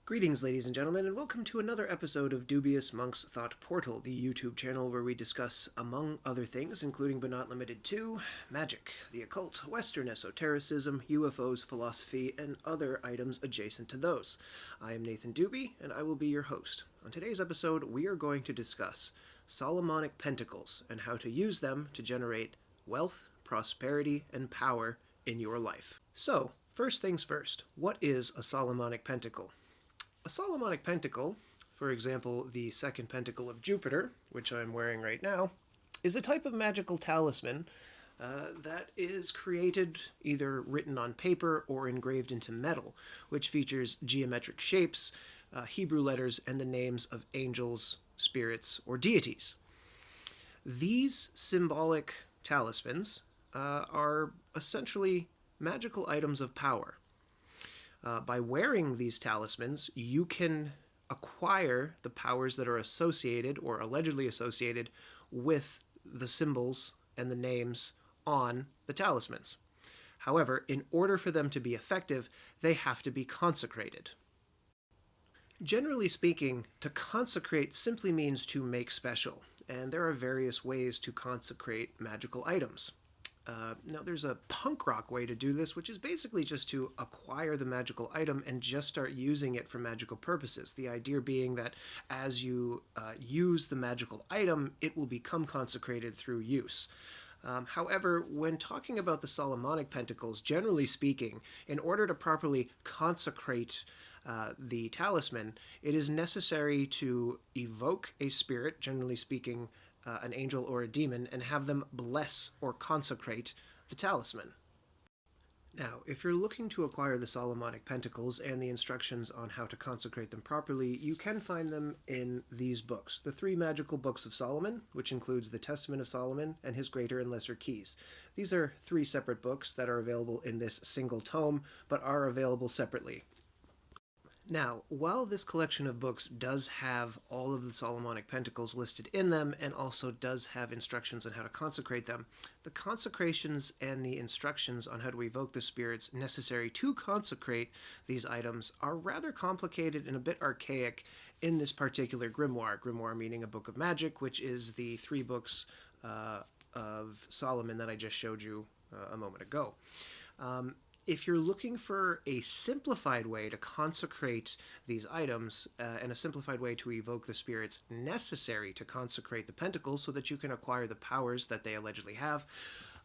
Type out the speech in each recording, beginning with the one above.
Greetings, ladies and gentlemen, and welcome to another episode of Dubious Monk's Thought Portal, the YouTube channel where we discuss, among other things, including but not limited to, magic, the occult, Western esotericism, UFOs, philosophy, and other items adjacent to those. I am Nathan Doobie, and I will be your host. On today's episode, we are going to discuss Solomonic Pentacles and how to use them to generate wealth, prosperity, and power in your life. So, first things first, what is a Solomonic Pentacle? A Solomonic Pentacle, for example, the second pentacle of Jupiter, which I'm wearing right now, is a type of magical talisman that is created either written on paper or engraved into metal, which features geometric shapes, Hebrew letters, and the names of angels, spirits, or deities. These symbolic talismans are essentially magical items of power. By wearing these talismans, you can acquire the powers that are associated or allegedly associated with the symbols and the names on the talismans. However, in order for them to be effective, they have to be consecrated. Generally speaking, to consecrate simply means to make special, and there are various ways to consecrate magical items. Now, there's a punk rock way to do this, which is basically just to acquire the magical item and just start using it for magical purposes. The idea being that as you use the magical item, it will become consecrated through use. However, when talking about the Solomonic Pentacles, generally speaking, in order to properly consecrate the talisman, it is necessary to evoke a spirit, generally speaking, an angel or a demon, and have them bless or consecrate the talisman. Now, if you're looking to acquire the Solomonic Pentacles and the instructions on how to consecrate them properly, you can find them in these books, the 3 magical books of Solomon, which includes the Testament of Solomon and his Greater and Lesser Keys. These are 3 separate books that are available in this single tome, but are available separately. Now, while this collection of books does have all of the Solomonic Pentacles listed in them and also does have instructions on how to consecrate them, the consecrations and the instructions on how to evoke the spirits necessary to consecrate these items are rather complicated and a bit archaic in this particular grimoire. Grimoire meaning a book of magic, which is the 3 books of Solomon that I just showed you a moment ago. If you're looking for a simplified way to consecrate these items and a simplified way to evoke the spirits necessary to consecrate the pentacles so that you can acquire the powers that they allegedly have,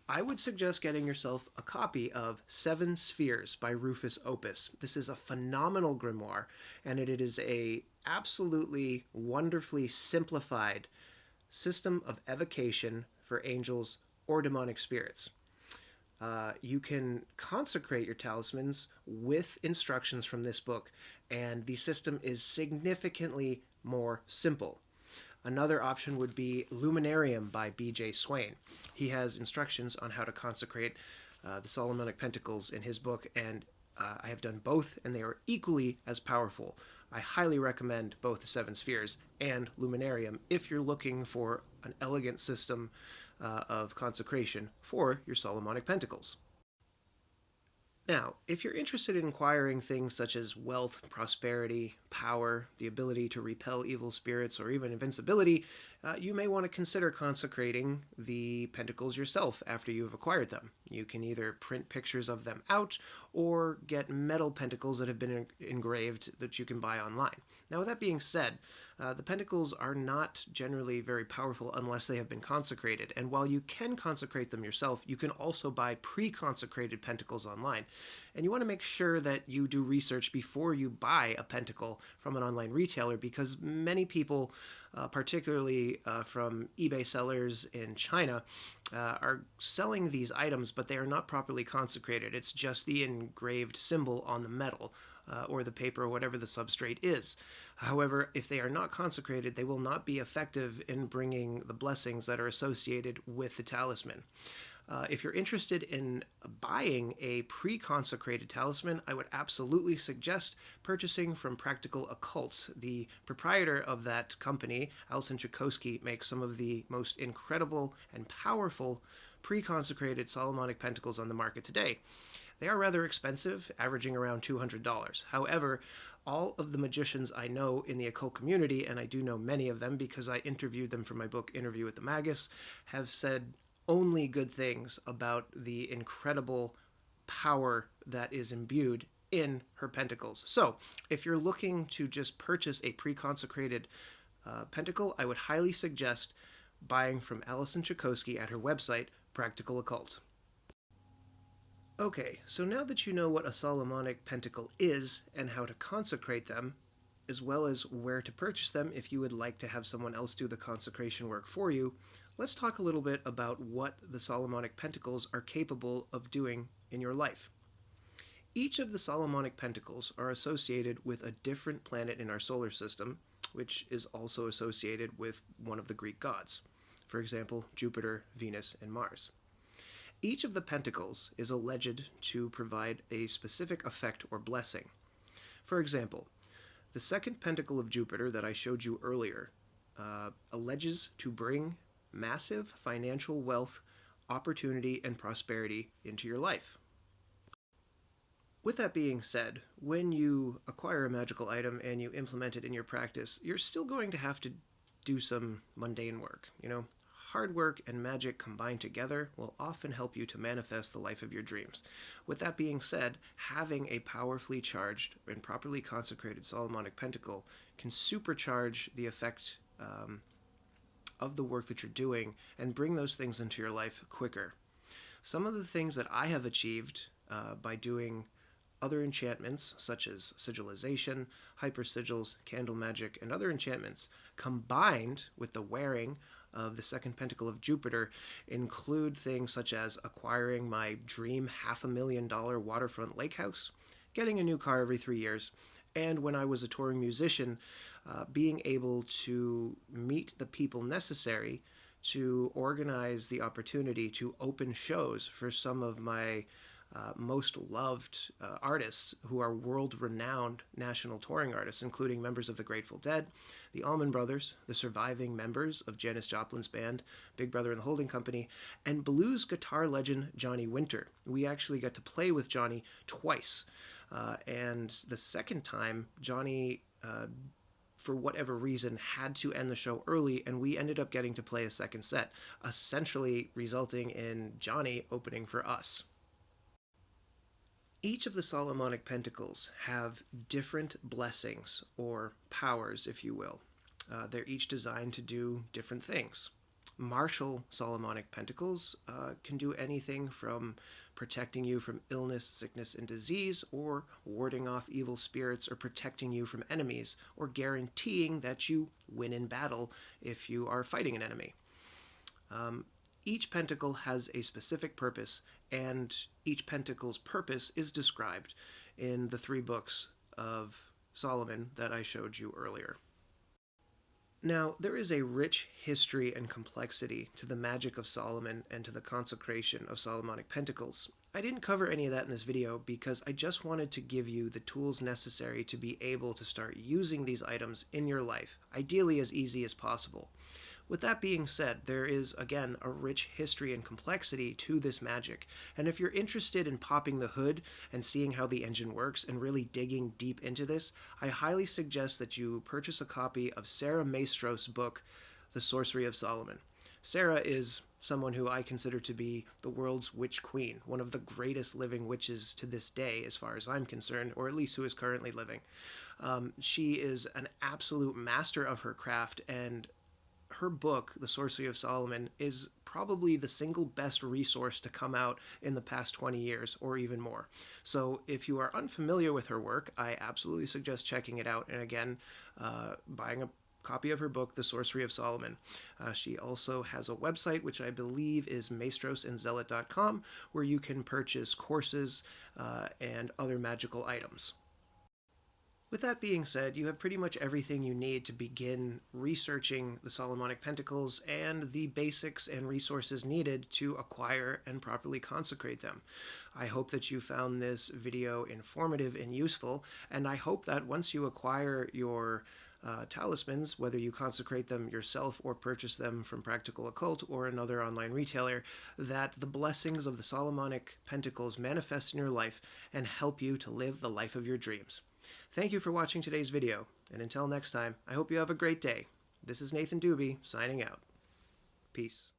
I would suggest getting yourself a copy of 7 Spheres by Rufus Opus. This is a phenomenal grimoire, and it is a absolutely wonderfully simplified system of evocation for angels or demonic spirits. You can consecrate your talismans with instructions from this book, and the system is significantly more simple. Another option would be Luminarium by B.J. Swain. He has instructions on how to consecrate the Solomonic Pentacles in his book, and I have done both, and they are equally as powerful. I highly recommend both the 7 Spheres and Luminarium if you're looking for an elegant system of consecration for your Solomonic Pentacles. Now, if you're interested in acquiring things such as wealth, prosperity, power, the ability to repel evil spirits, or even invincibility, you may want to consider consecrating the pentacles yourself after you've acquired them. You can either print pictures of them out or get metal pentacles that have been engraved that you can buy online. Now, with that being said, the pentacles are not generally very powerful unless they have been consecrated, and while you can consecrate them yourself, you can also buy pre-consecrated pentacles online. And you want to make sure that you do research before you buy a pentacle from an online retailer, because many people, particularly from eBay sellers in China, are selling these items, but they are not properly consecrated. It's just the engraved symbol on the metal or the paper or whatever the substrate is. However, if they are not consecrated, they will not be effective in bringing the blessings that are associated with the talisman. If you're interested in buying a pre-consecrated talisman, I would absolutely suggest purchasing from Practical Occult. The proprietor of that company, Alison Chakosky, makes some of the most incredible and powerful pre-consecrated Solomonic Pentacles on the market today. They are rather expensive, averaging around $200. However, all of the magicians I know in the occult community, and I do know many of them because I interviewed them for my book, Interview with the Magus, have said only good things about the incredible power that is imbued in her pentacles. So, if you're looking to just purchase a pre-consecrated pentacle, I would highly suggest buying from Alison Chakosky at her website, Practical Occult. Okay, so now that you know what a Solomonic pentacle is and how to consecrate them, as well as where to purchase them if you would like to have someone else do the consecration work for you, let's talk a little bit about what the Solomonic Pentacles are capable of doing in your life. Each of the Solomonic Pentacles are associated with a different planet in our solar system, which is also associated with one of the Greek gods. For example, Jupiter, Venus, and Mars. Each of the pentacles is alleged to provide a specific effect or blessing. For example, the second pentacle of Jupiter that I showed you earlier alleges to bring massive financial wealth, opportunity, and prosperity into your life. With that being said, when you acquire a magical item and you implement it in your practice, you're still going to have to do some mundane work, Hard work and magic combined together will often help you to manifest the life of your dreams. With that being said, having a powerfully charged and properly consecrated Solomonic Pentacle can supercharge the effect of the work that you're doing and bring those things into your life quicker. Some of the things that I have achieved by doing other enchantments, such as sigilization, hypersigils, candle magic, and other enchantments, combined with the wearing of the second pentacle of Jupiter, include things such as acquiring my dream $500,000 waterfront lake house, getting a new car every 3 years, and when I was a touring musician, being able to meet the people necessary to organize the opportunity to open shows for some of my most loved artists who are world-renowned national touring artists, including members of the Grateful Dead, the Allman Brothers, the surviving members of Janis Joplin's band, Big Brother and the Holding Company, and blues guitar legend Johnny Winter. We actually got to play with Johnny twice. And the second time, Johnny, for whatever reason, had to end the show early, and we ended up getting to play a second set, essentially resulting in Johnny opening for us. Each of the Solomonic Pentacles have different blessings, or powers, if you will. They're each designed to do different things. Martial Solomonic Pentacles can do anything from protecting you from illness, sickness, and disease, or warding off evil spirits, or protecting you from enemies, or guaranteeing that you win in battle if you are fighting an enemy. Each pentacle has a specific purpose, and each pentacle's purpose is described in the 3 books of Solomon that I showed you earlier. Now, there is a rich history and complexity to the magic of Solomon and to the consecration of Solomonic Pentacles. I didn't cover any of that in this video because I just wanted to give you the tools necessary to be able to start using these items in your life, ideally as easy as possible. With that being said, there is, again, a rich history and complexity to this magic, and if you're interested in popping the hood and seeing how the engine works and really digging deep into this, I highly suggest that you purchase a copy of Sara Mastros' book, The Sorcery of Solomon. Sara is someone who I consider to be the world's witch queen, one of the greatest living witches to this day, as far as I'm concerned, or at least who is currently living. She is an absolute master of her craft, and her book, The Sorcery of Solomon, is probably the single best resource to come out in the past 20 years or even more. So if you are unfamiliar with her work, I absolutely suggest checking it out, and again, buying a copy of her book, The Sorcery of Solomon. She also has a website, which I believe is mastrosandzealot.com, where you can purchase courses and other magical items. With that being said, you have pretty much everything you need to begin researching the Solomonic Pentacles and the basics and resources needed to acquire and properly consecrate them. I hope that you found this video informative and useful, and I hope that once you acquire your talismans, whether you consecrate them yourself or purchase them from Practical Occult or another online retailer, that the blessings of the Solomonic Pentacles manifest in your life and help you to live the life of your dreams. Thank you for watching today's video, and until next time, I hope you have a great day. This is Nathan Doobie, signing out. Peace.